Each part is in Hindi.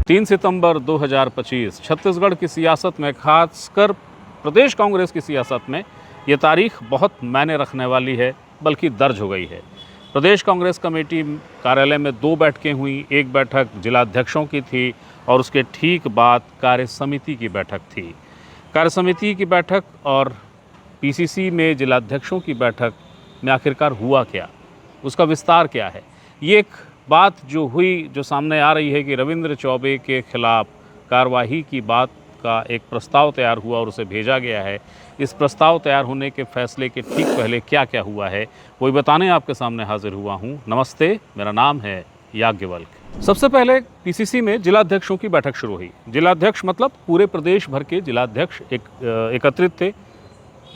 3 सितंबर 2025 छत्तीसगढ़ की सियासत में, खासकर प्रदेश कांग्रेस की सियासत में ये तारीख बहुत मायने रखने वाली है, बल्कि दर्ज हो गई है। प्रदेश कांग्रेस कमेटी कार्यालय में 2 बैठकें हुई। एक बैठक जिलाध्यक्षों की थी और उसके ठीक बाद कार्य समिति की बैठक थी। कार्य समिति की बैठक और पीसीसी में जिलाध्यक्षों की बैठक में आखिरकार हुआ क्या, उसका विस्तार क्या है? ये एक बात जो हुई, जो सामने आ रही है कि रविंद्र चौबे के खिलाफ कार्रवाई की बात का एक प्रस्ताव तैयार हुआ और उसे भेजा गया है। इस प्रस्ताव तैयार होने के फैसले के ठीक पहले क्या क्या हुआ है, वही बताने आपके सामने हाजिर हुआ हूँ। नमस्ते, मेरा नाम है याज्ञवल्क्य। सबसे पहले पीसीसी में जिलाध्यक्षों की बैठक शुरू हुई। जिलाध्यक्ष मतलब पूरे प्रदेश भर के जिलाध्यक्ष एकत्रित थे।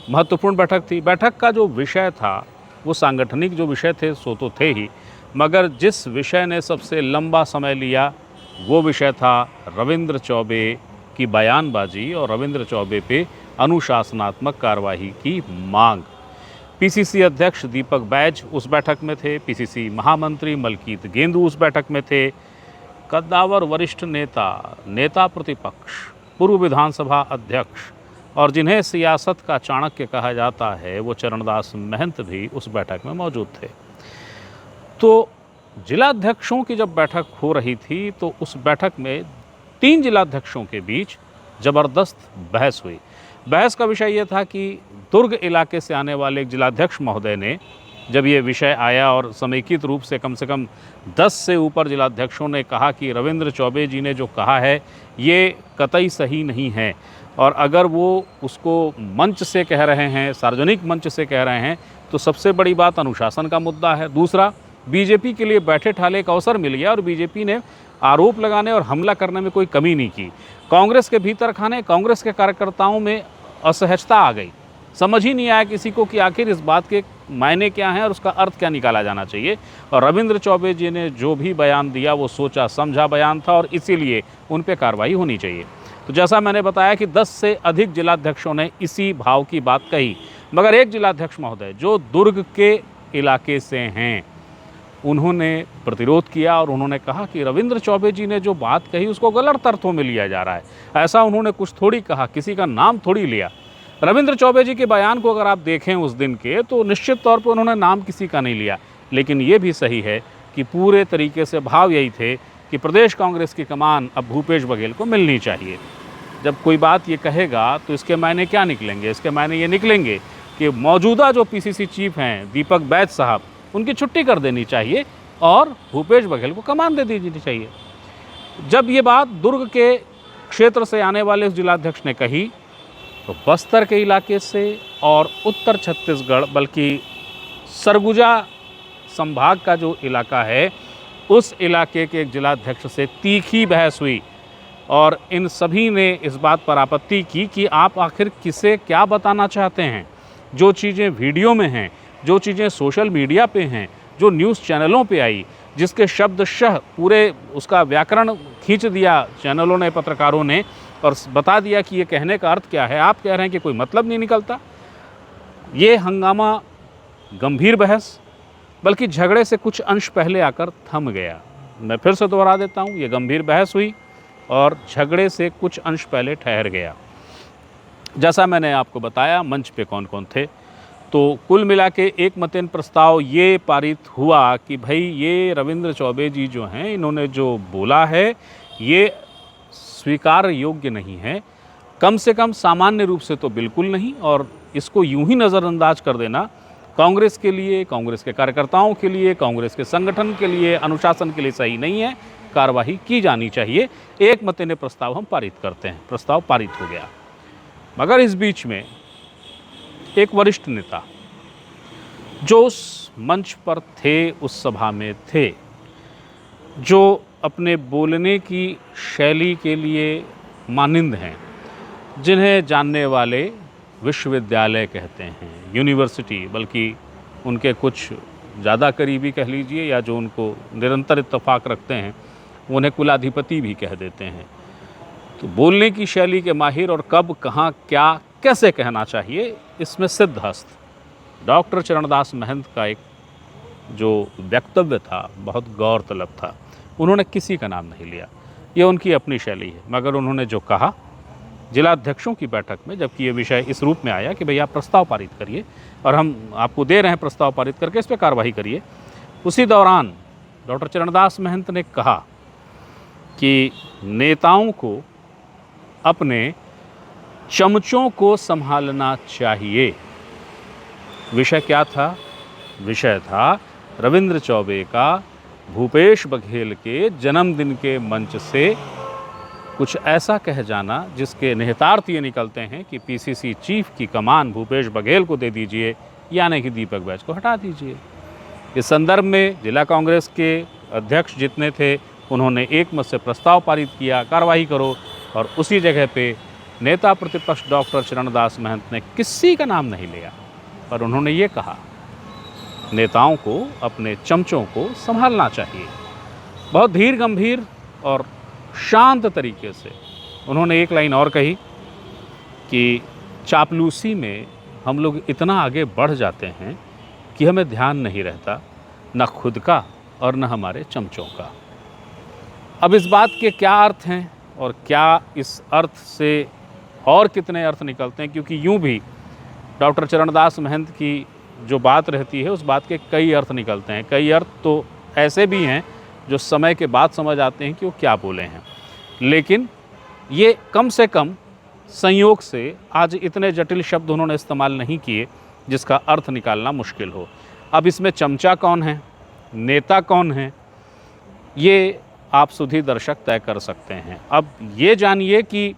महत्वपूर्ण बैठक थी। बैठक का जो विषय था, वो सांगठनिक जो विषय थे सो तो थे ही, मगर जिस विषय ने सबसे लंबा समय लिया वो विषय था रविंद्र चौबे की बयानबाजी और रविंद्र चौबे पे अनुशासनात्मक कार्रवाई की मांग। पीसीसी अध्यक्ष दीपक बैज उस बैठक में थे। पीसीसी महामंत्री मलकीत गेंदू उस बैठक में थे। कद्दावर वरिष्ठ नेता प्रतिपक्ष, पूर्व विधानसभा अध्यक्ष और जिन्हें सियासत का चाणक्य कहा जाता है, वो चरणदास महंत भी उस बैठक में मौजूद थे। तो जिलाध्यक्षों की जब बैठक हो रही थी तो उस बैठक में 3 जिलाध्यक्षों के बीच ज़बरदस्त बहस हुई। बहस का विषय ये था कि दुर्ग इलाके से आने वाले एक जिलाध्यक्ष महोदय ने, जब ये विषय आया और समेकित रूप से कम 10 से ऊपर जिलाध्यक्षों ने कहा कि रविंद्र चौबे जी ने जो कहा है ये कतई सही नहीं है, और अगर वो उसको मंच से कह रहे हैं, सार्वजनिक मंच से कह रहे हैं, तो सबसे बड़ी बात अनुशासन का मुद्दा है। दूसरा, बीजेपी के लिए बैठे ठाले एक अवसर मिल गया और बीजेपी ने आरोप लगाने और हमला करने में कोई कमी नहीं की। कांग्रेस के भीतर खाने, कांग्रेस के कार्यकर्ताओं में असहजता आ गई। समझ ही नहीं आया किसी को कि आखिर इस बात के मायने क्या हैं और उसका अर्थ क्या निकाला जाना चाहिए। और रविंद्र चौबे जी ने जो भी बयान दिया वो सोचा समझा बयान था और इसीलिए उन पर कार्रवाई होनी चाहिए। तो जैसा मैंने बताया कि 10 से अधिक जिलाध्यक्षों ने इसी भाव की बात कही, मगर एक जिलाध्यक्ष महोदय जो दुर्ग के इलाके से हैं, उन्होंने प्रतिरोध किया और उन्होंने कहा कि रविंद्र चौबे जी ने जो बात कही उसको गलत अर्थों में लिया जा रहा है। ऐसा उन्होंने कुछ थोड़ी कहा, किसी का नाम थोड़ी लिया। रविंद्र चौबे जी के बयान को अगर आप देखें उस दिन के, तो निश्चित तौर पर उन्होंने नाम किसी का नहीं लिया। लेकिन ये भी सही है कि पूरे तरीके से भाव यही थे कि प्रदेश कांग्रेस की कमान अब भूपेश बघेल को मिलनी चाहिए। जब कोई बात ये कहेगा तो इसके मायने क्या निकलेंगे? इसके मायने ये निकलेंगे कि मौजूदा जो पीसीसी चीफ हैं दीपक बैज साहब, उनकी छुट्टी कर देनी चाहिए और भूपेश बघेल को कमान दे देनी चाहिए। जब ये बात दुर्ग के क्षेत्र से आने वाले उस जिलाध्यक्ष ने कही, तो बस्तर के इलाके से और उत्तर छत्तीसगढ़, बल्कि सरगुजा संभाग का जो इलाका है, उस इलाके के एक जिलाध्यक्ष से तीखी बहस हुई और इन सभी ने इस बात पर आपत्ति की कि आप आखिर किसे क्या बताना चाहते हैं। जो चीज़ें वीडियो में हैं, जो चीज़ें सोशल मीडिया पे हैं, जो न्यूज़ चैनलों पे आई, जिसके शब्दशः पूरे उसका व्याकरण खींच दिया चैनलों ने, पत्रकारों ने, और बता दिया कि ये कहने का अर्थ क्या है, आप कह रहे हैं कि कोई मतलब नहीं निकलता। ये हंगामा, गंभीर बहस, बल्कि झगड़े से कुछ अंश पहले आकर थम गया। मैं फिर से दोहरा देता हूँ, ये गंभीर बहस हुई और झगड़े से कुछ अंश पहले ठहर गया। जैसा मैंने आपको बताया मंच पे कौन कौन थे, तो कुल मिला के एक मतेन प्रस्ताव ये पारित हुआ कि भाई ये रविंद्र चौबे जी जो हैं, इन्होंने जो बोला है ये स्वीकार योग्य नहीं है, कम से कम सामान्य रूप से तो बिल्कुल नहीं, और इसको यूं ही नज़रअंदाज कर देना कांग्रेस के लिए, कांग्रेस के कार्यकर्ताओं के लिए, कांग्रेस के संगठन के लिए, अनुशासन के लिए सही नहीं है। कार्रवाई की जानी चाहिए। एक मते ने प्रस्ताव हम पारित करते हैं। प्रस्ताव पारित हो गया, मगर इस बीच में एक वरिष्ठ नेता जो उस मंच पर थे, उस सभा में थे, जो अपने बोलने की शैली के लिए मानिंद हैं, जिन्हें जानने वाले विश्वविद्यालय कहते हैं, यूनिवर्सिटी, बल्कि उनके कुछ ज़्यादा करीबी कह लीजिए, या जो उनको निरंतर इत्तेफाक रखते हैं, उन्हें कुलाधिपति भी कह देते हैं। तो बोलने की शैली के माहिर और कब, कहाँ, क्या, कैसे कहना चाहिए, इसमें सिद्धहस्त डॉक्टर चरणदास महंत का एक जो वक्तव्य था बहुत गौरतलब था। उन्होंने किसी का नाम नहीं लिया। ये उनकी अपनी शैली है। मगर उन्होंने जो कहा जिलाध्यक्षों की बैठक में, जबकि ये विषय इस रूप में आया कि भैया प्रस्ताव पारित करिए और हम आपको दे रहे हैं प्रस्ताव पारित करके इस पर कार्रवाई करिए, उसी दौरान डॉक्टर चरणदास महंत ने कहा कि नेताओं को अपने चमचों को संभालना चाहिए। विषय क्या था? विषय था रविंद्र चौबे का भूपेश बघेल के जन्मदिन के मंच से कुछ ऐसा कह जाना जिसके निहितार्थ ये निकलते हैं कि पीसीसी चीफ की कमान भूपेश बघेल को दे दीजिए, यानी कि दीपक बैज को हटा दीजिए। इस संदर्भ में जिला कांग्रेस के अध्यक्ष जितने थे उन्होंने एकमत से प्रस्ताव पारित किया, कार्रवाई करो, और उसी जगह पे नेता प्रतिपक्ष डॉक्टर चरणदास महंत ने किसी का नाम नहीं लिया, पर उन्होंने ये कहा नेताओं को अपने चमचों को संभालना चाहिए। बहुत धीर गंभीर और शांत तरीके से उन्होंने एक लाइन और कही कि चापलूसी में हम लोग इतना आगे बढ़ जाते हैं कि हमें ध्यान नहीं रहता न खुद का और न हमारे चमचों का। अब इस बात के क्या अर्थ हैं और क्या इस अर्थ से और कितने अर्थ निकलते हैं, क्योंकि यूँ भी डॉक्टर चरणदास महंत की जो बात रहती है उस बात के कई अर्थ निकलते हैं। कई अर्थ तो ऐसे भी हैं जो समय के बाद समझ आते हैं कि वो क्या बोले हैं, लेकिन ये कम से कम संयोग से आज इतने जटिल शब्द उन्होंने इस्तेमाल नहीं किए जिसका अर्थ निकालना मुश्किल हो। अब इसमें चमचा कौन है, नेता कौन है, ये आप सुधी दर्शक तय कर सकते हैं। अब ये जानिए कि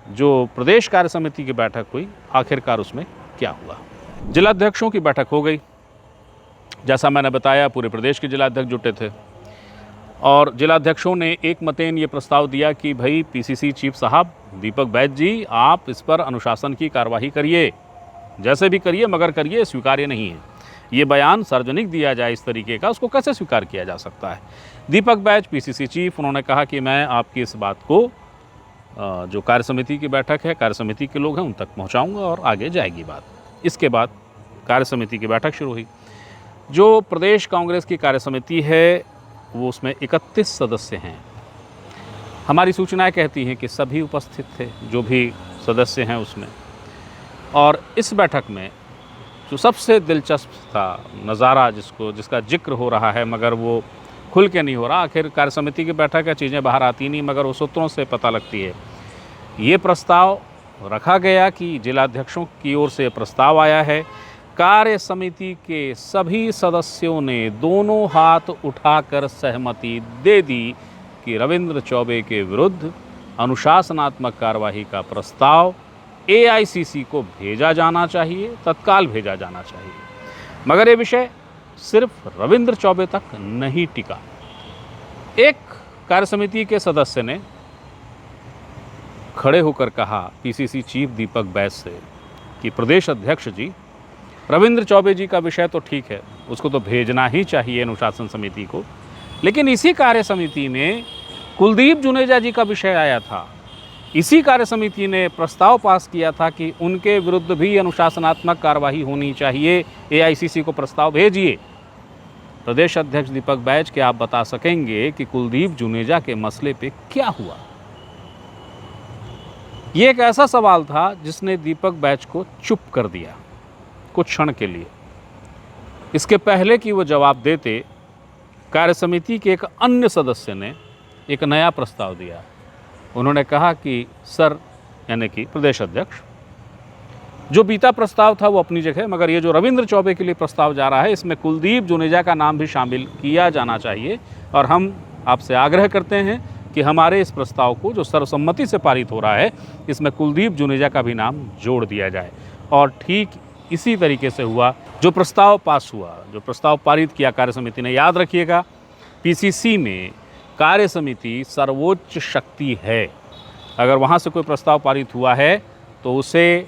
जो प्रदेश कार्य समिति की बैठक हुई आखिरकार उसमें क्या हुआ। जिलाध्यक्षों की बैठक हो गई। जैसा मैंने बताया पूरे प्रदेश के जिलाध्यक्ष जुटे थे और जिलाध्यक्षों ने एक मतेन ये प्रस्ताव दिया कि भाई पीसीसी चीफ साहब दीपक बैज जी, आप इस पर अनुशासन की कार्यवाही करिए, जैसे भी करिए मगर करिए, स्वीकार्य नहीं है। ये बयान सार्वजनिक दिया जाए इस तरीके का, उसको कैसे स्वीकार किया जा सकता है। दीपक बैज पीसीसी चीफ, उन्होंने कहा कि मैं आपकी इस बात को जो कार्य समिति की बैठक है, कार्य समिति के लोग हैं, उन तक पहुँचाऊँगा और आगे जाएगी बात। इसके बाद कार्य समिति की बैठक शुरू हुई। जो प्रदेश कांग्रेस की कार्य समिति है वो उसमें 31 सदस्य हैं। हमारी सूचनाएं कहती हैं कि सभी उपस्थित थे जो भी सदस्य हैं उसमें। और इस बैठक में जो सबसे दिलचस्प था नज़ारा, जिसका जिक्र हो रहा है मगर वो खुल के नहीं हो रहा, आखिर कार्य समिति की बैठक है, चीज़ें बाहर आती नहीं मगर वो सूत्रों से पता लगती है। ये प्रस्ताव रखा गया कि जिलाध्यक्षों की ओर से प्रस्ताव आया है, कार्य समिति के सभी सदस्यों ने दोनों हाथ उठाकर सहमति दे दी कि रविंद्र चौबे के विरुद्ध अनुशासनात्मक कार्यवाही का प्रस्ताव एआईसीसी को भेजा जाना चाहिए, तत्काल भेजा जाना चाहिए। मगर ये विषय सिर्फ रविंद्र चौबे तक नहीं टिका। एक कार्य समिति के सदस्य ने खड़े होकर कहा पीसीसी चीफ दीपक बैज से कि प्रदेश अध्यक्ष जी, रविंद्र चौबे जी का विषय तो ठीक है, उसको तो भेजना ही चाहिए अनुशासन समिति को, लेकिन इसी कार्य समिति में कुलदीप जुनेजा जी का विषय आया था। इसी कार्य समिति ने प्रस्ताव पास किया था कि उनके विरुद्ध भी अनुशासनात्मक कार्यवाही होनी चाहिए, एआईसीसी को प्रस्ताव भेजिए। प्रदेश अध्यक्ष दीपक बैज, क्या आप बता सकेंगे कि कुलदीप जुनेजा के मसले पे क्या हुआ? ये एक ऐसा सवाल था जिसने दीपक बैज को चुप कर दिया कुछ क्षण के लिए। इसके पहले कि वो जवाब देते, कार्य समिति के एक अन्य सदस्य ने एक नया प्रस्ताव दिया। उन्होंने कहा कि सर, यानी कि प्रदेश अध्यक्ष, जो बीता प्रस्ताव था वो अपनी जगह, मगर ये जो रविंद्र चौबे के लिए प्रस्ताव जा रहा है इसमें कुलदीप जुनेजा का नाम भी शामिल किया जाना चाहिए और हम आपसे आग्रह करते हैं कि हमारे इस प्रस्ताव को जो सर्वसम्मति से पारित हो रहा है इसमें कुलदीप जुनेजा का भी नाम जोड़ दिया जाए। और ठीक इसी तरीके से हुआ। जो प्रस्ताव पास हुआ, जो प्रस्ताव पारित किया कार्य समिति ने, याद रखिएगा पीसीसी में कार्य समिति सर्वोच्च शक्ति है। अगर वहाँ से कोई प्रस्ताव पारित हुआ है तो उसे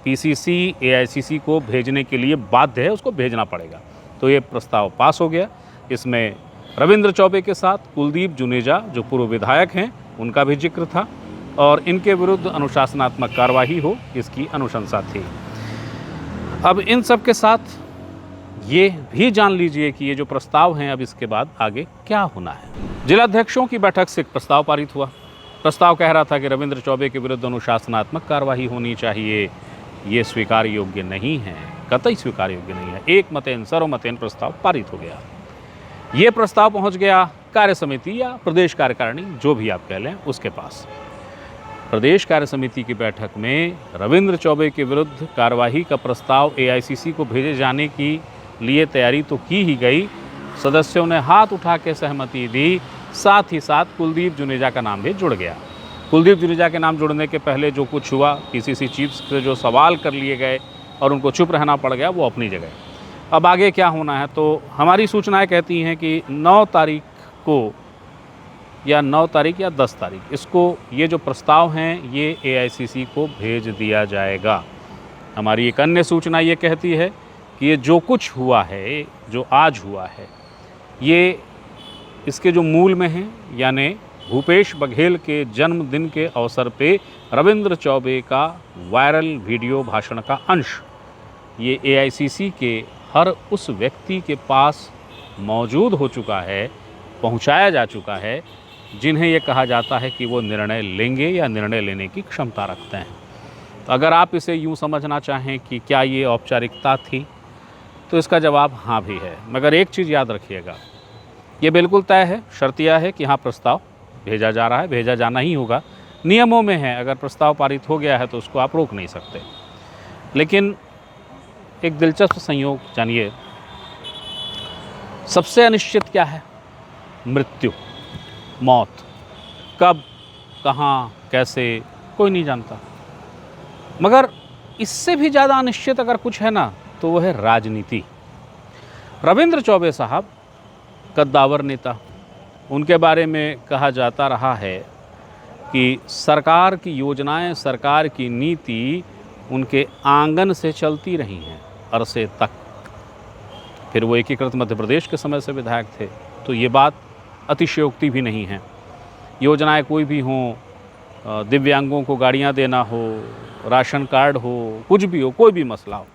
पीसीसी एआईसीसी को भेजने के लिए बाध्य है, उसको भेजना पड़ेगा। तो ये प्रस्ताव पास हो गया। इसमें रविंद्र चौबे के साथ कुलदीप जुनेजा जो पूर्व विधायक हैं उनका भी जिक्र था और इनके विरुद्ध अनुशासनात्मक कार्यवाही हो इसकी अनुशंसा थी। अब इन सब के साथ ये भी जान लीजिए कि ये जो प्रस्ताव हैं अब इसके बाद आगे क्या होना है। जिलाध्यक्षों की बैठक से एक प्रस्ताव पारित हुआ। प्रस्ताव कह रहा था कि रविंद्र चौबे के विरुद्ध अनुशासनात्मक कार्रवाई होनी चाहिए। ये स्वीकार योग्य नहीं है, कतई स्वीकार योग्य नहीं है। एक मतेन सर्वमतेन प्रस्ताव पारित हो गया। ये प्रस्ताव पहुंच गया कार्य समिति या प्रदेश कार्यकारिणी, जो भी आप कह लें, उसके पास। प्रदेश कार्य समिति की बैठक में रविंद्र चौबे के विरुद्ध कार्यवाही का प्रस्ताव एआईसीसी को भेजे जाने की लिए तैयारी तो की ही गई, सदस्यों ने हाथ उठा के सहमति दी। साथ ही साथ कुलदीप जुनेजा का नाम भी जुड़ गया। कुलदीप जुनेजा के नाम जुड़ने के पहले जो कुछ हुआ, पीसीसी चीफ से जो सवाल कर लिए गए और उनको चुप रहना पड़ गया, वो अपनी जगह। अब आगे क्या होना है, तो हमारी सूचनाएं कहती हैं कि 9 तारीख को या 9 तारीख या 10 तारीख इसको, ये जो प्रस्ताव हैं ये एआईसीसी को भेज दिया जाएगा। हमारी एक अन्य सूचना ये कहती है कि ये जो कुछ हुआ है, जो आज हुआ है, ये इसके जो मूल में हैं, यानी भूपेश बघेल के जन्मदिन के अवसर पे रविंद्र चौबे का वायरल वीडियो भाषण का अंश ये एआईसीसी के हर उस व्यक्ति के पास मौजूद हो चुका है, पहुंचाया जा चुका है, जिन्हें ये कहा जाता है कि वो निर्णय लेंगे या निर्णय लेने की क्षमता रखते हैं। तो अगर आप इसे यूँ समझना चाहें कि क्या ये औपचारिकता थी, तो इसका जवाब हाँ भी है। मगर एक चीज़ याद रखिएगा, ये बिल्कुल तय है, शर्तिया है कि हाँ प्रस्ताव भेजा जा रहा है, भेजा जाना ही होगा। नियमों में है, अगर प्रस्ताव पारित हो गया है तो उसको आप रोक नहीं सकते। लेकिन एक दिलचस्प संयोग जानिए, सबसे अनिश्चित क्या है? मृत्यु, मौत। कब, कहाँ, कैसे, कोई नहीं जानता। मगर इससे भी ज़्यादा अनिश्चित अगर कुछ है ना, तो वह है राजनीति। रविंद्र चौबे साहब कद्दावर नेता, उनके बारे में कहा जाता रहा है कि सरकार की योजनाएं, सरकार की नीति उनके आंगन से चलती रही हैं अरसे तक। फिर वो एकीकृत मध्य प्रदेश के समय से विधायक थे, तो ये बात अतिशयोक्ति भी नहीं है। योजनाएं कोई भी हों, दिव्यांगों को गाड़ियां देना हो, राशन कार्ड हो, कुछ भी हो, कोई भी मसला हो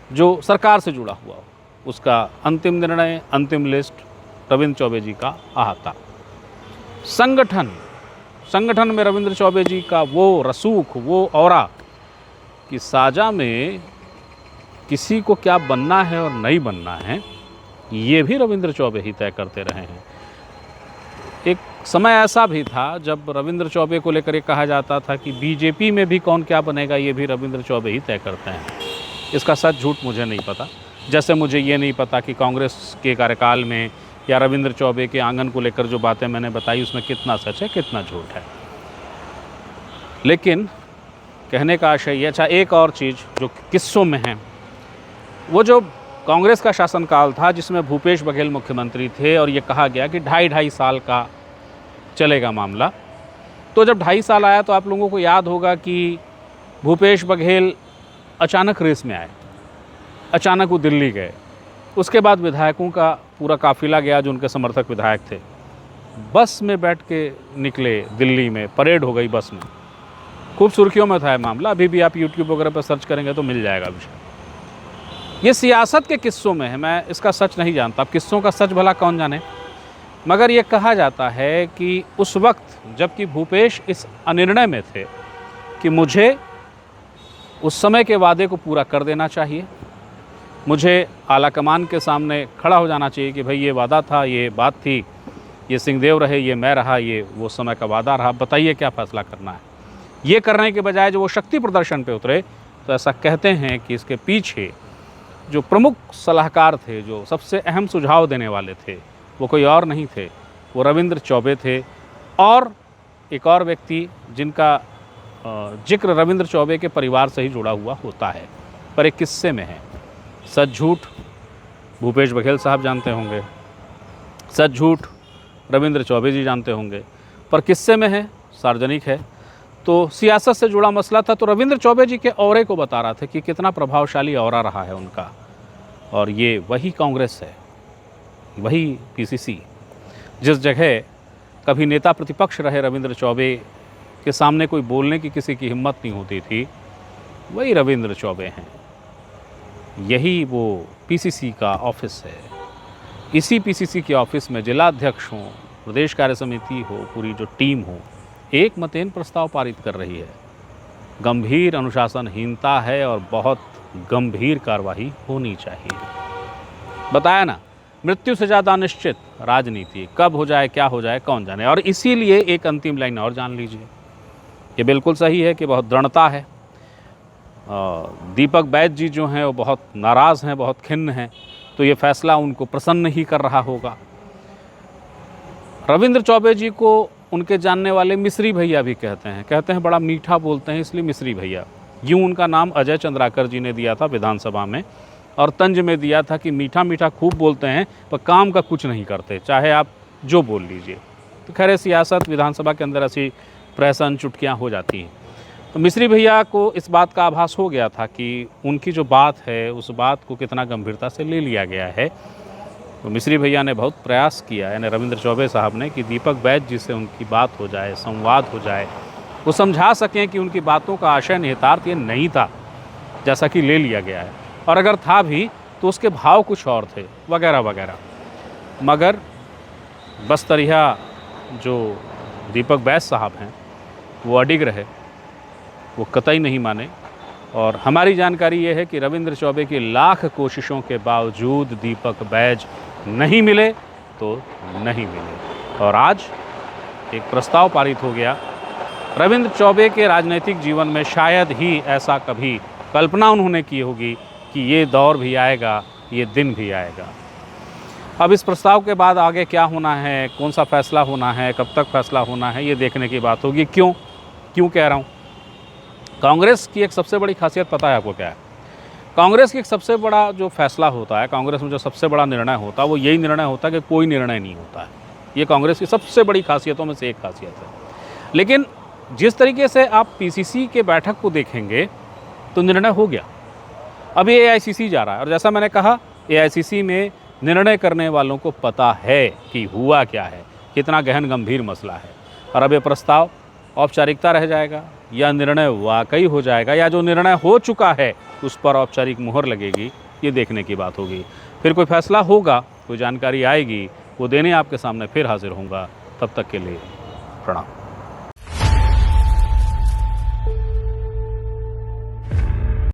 जो सरकार से जुड़ा हुआ हो, उसका अंतिम निर्णय, अंतिम लिस्ट रविंद्र चौबे जी का आता। संगठन में रविंद्र चौबे जी का वो रसूख, वो औरा कि साजा में किसी को क्या बनना है और नहीं बनना है, ये भी रविंद्र चौबे ही तय करते रहे हैं। एक समय ऐसा भी था जब रविंद्र चौबे को लेकर ये कहा जाता था कि बीजेपी में भी कौन क्या बनेगा, ये भी रविंद्र चौबे ही तय करते हैं। इसका सच झूठ मुझे नहीं पता, जैसे मुझे ये नहीं पता कि कांग्रेस के कार्यकाल में या रविंद्र चौबे के आंगन को लेकर जो बातें मैंने बताई उसमें कितना सच है, कितना झूठ है। लेकिन कहने का आशय ये, अच्छा एक और चीज़ जो किस्सों में है, वो जो कांग्रेस का शासनकाल था जिसमें भूपेश बघेल मुख्यमंत्री थे और ये कहा गया कि 2.5 साल का चलेगा मामला। तो जब 2.5 साल आया तो आप लोगों को याद होगा कि भूपेश बघेल अचानक रेस में आए, अचानक वो दिल्ली गए। उसके बाद विधायकों का पूरा काफिला गया जो उनके समर्थक विधायक थे, बस में बैठ के निकले दिल्ली में, परेड हो गई बस में। खूब सुर्खियों में था ये मामला, अभी भी आप यूट्यूब वगैरह पर सर्च करेंगे तो मिल जाएगा विषय। ये सियासत के किस्सों में है, मैं इसका सच नहीं जानता, अब किस्सों का सच भला कौन जाने। मगर ये कहा जाता है कि उस वक्त जबकि भूपेश इस अनिर्णय में थे कि मुझे उस समय के वादे को पूरा कर देना चाहिए, मुझे आलाकमान के सामने खड़ा हो जाना चाहिए कि भाई ये वादा था, ये बात थी, ये सिंहदेव रहे, ये मैं रहा, ये वो समय का वादा रहा, बताइए क्या फैसला करना है। ये करने के बजाय जो वो शक्ति प्रदर्शन पे उतरे, तो ऐसा कहते हैं कि इसके पीछे जो प्रमुख सलाहकार थे, जो सबसे अहम सुझाव देने वाले थे, वो कोई और नहीं थे, वो रविंद्र चौबे थे। और एक और व्यक्ति जिनका जिक्र रविंद्र चौबे के परिवार से ही जुड़ा हुआ होता है, पर एक किस्से में है। सच झूठ भूपेश बघेल साहब जानते होंगे, सच झूठ रविंद्र चौबे जी जानते होंगे, पर किस्से में है, सार्वजनिक है। तो सियासत से जुड़ा मसला था, तो रविंद्र चौबे जी के औरे को बता रहा था कि कितना प्रभावशाली औरा रहा है उनका। और ये वही कांग्रेस है, वही पीसीसी, जिस जगह कभी नेता प्रतिपक्ष रहे रविंद्र चौबे के सामने कोई बोलने की किसी की हिम्मत नहीं होती थी, वही रविंद्र चौबे हैं। यही वो पीसीसी का ऑफिस है। इसी पीसीसी के ऑफिस में जिलाध्यक्षों, प्रदेश कार्य समिति हो, पूरी जो टीम हो, एक मतेन प्रस्ताव पारित कर रही है। गंभीर अनुशासनहीनता है और बहुत गंभीर कार्रवाई होनी चाहिए। बताया ना, मृत्यु से ज़्यादा अनिश्चित राजनीति, कब हो जाए क्या हो जाए कौन जाने। और इसीलिए एक अंतिम लाइन और जान लीजिए, ये बिल्कुल सही है कि बहुत दृढ़ता है। दीपक बैज जी जो हैं वो बहुत नाराज़ हैं, बहुत खिन्न हैं, तो ये फैसला उनको प्रसन्न ही कर रहा होगा। रविंद्र चौबे जी को उनके जानने वाले मिस्री भैया भी कहते हैं बड़ा मीठा बोलते हैं, इसलिए मिस्री भैया। यूँ उनका नाम अजय चंद्राकर जी ने दिया था विधानसभा में, और तंज में दिया था कि मीठा मीठा खूब बोलते हैं पर काम का कुछ नहीं करते, चाहे आप जो बोल लीजिए। तो खैर सियासत विधानसभा के अंदर ऐसी प्रहसन चुटकियाँ हो जाती हैं। तो मिस्री भैया को इस बात का आभास हो गया था कि उनकी जो बात है उस बात को कितना गंभीरता से ले लिया गया है। तो मिस्री भैया ने बहुत प्रयास किया, यानी रविंद्र चौबे साहब ने, कि दीपक बैज जी से उनकी बात हो जाए, संवाद हो जाए, वो समझा सकें कि उनकी बातों का आशय निहितार्थ ये नहीं था जैसा कि ले लिया गया है, और अगर था भी तो उसके भाव कुछ और थे वगैरह वगैरह। मगर बस्तरिया जो दीपक बैज साहब हैं वो अडिग रहे, वो कतई नहीं माने। और हमारी जानकारी ये है कि रविंद्र चौबे की लाख कोशिशों के बावजूद दीपक बैज नहीं मिले तो नहीं मिले, और आज एक प्रस्ताव पारित हो गया। रविंद्र चौबे के राजनीतिक जीवन में शायद ही ऐसा कभी कल्पना उन्होंने की होगी कि ये दौर भी आएगा, ये दिन भी आएगा। अब इस प्रस्ताव के बाद आगे क्या होना है, कौन सा फैसला होना है, कब तक फैसला होना है, ये देखने की बात होगी। क्यों कह रहा हूँ, कांग्रेस की एक सबसे बड़ी खासियत पता है आपको क्या है? कांग्रेस की एक सबसे बड़ा जो फैसला होता है, कांग्रेस में जो सबसे बड़ा निर्णय होता है, वो यही निर्णय होता है कि कोई निर्णय नहीं होता है। ये कांग्रेस की सबसे बड़ी खासियतों में से एक खासियत है। लेकिन जिस तरीके से आप पीसीसी के बैठक को देखेंगे तो निर्णय हो गया। अब ये एआईसीसी जा रहा है, और जैसा मैंने कहा, एआईसीसी में निर्णय करने वालों को पता है कि हुआ क्या है, कितना गहन गंभीर मसला है। और अब ये प्रस्ताव औपचारिकता रह जाएगा या निर्णय वाकई हो जाएगा, या जो निर्णय हो चुका है उस पर औपचारिक मुहर लगेगी, ये देखने की बात होगी। फिर कोई फैसला होगा, कोई जानकारी आएगी, वो देने आपके सामने फिर हाजिर होऊंगा। तब तक के लिए प्रणाम।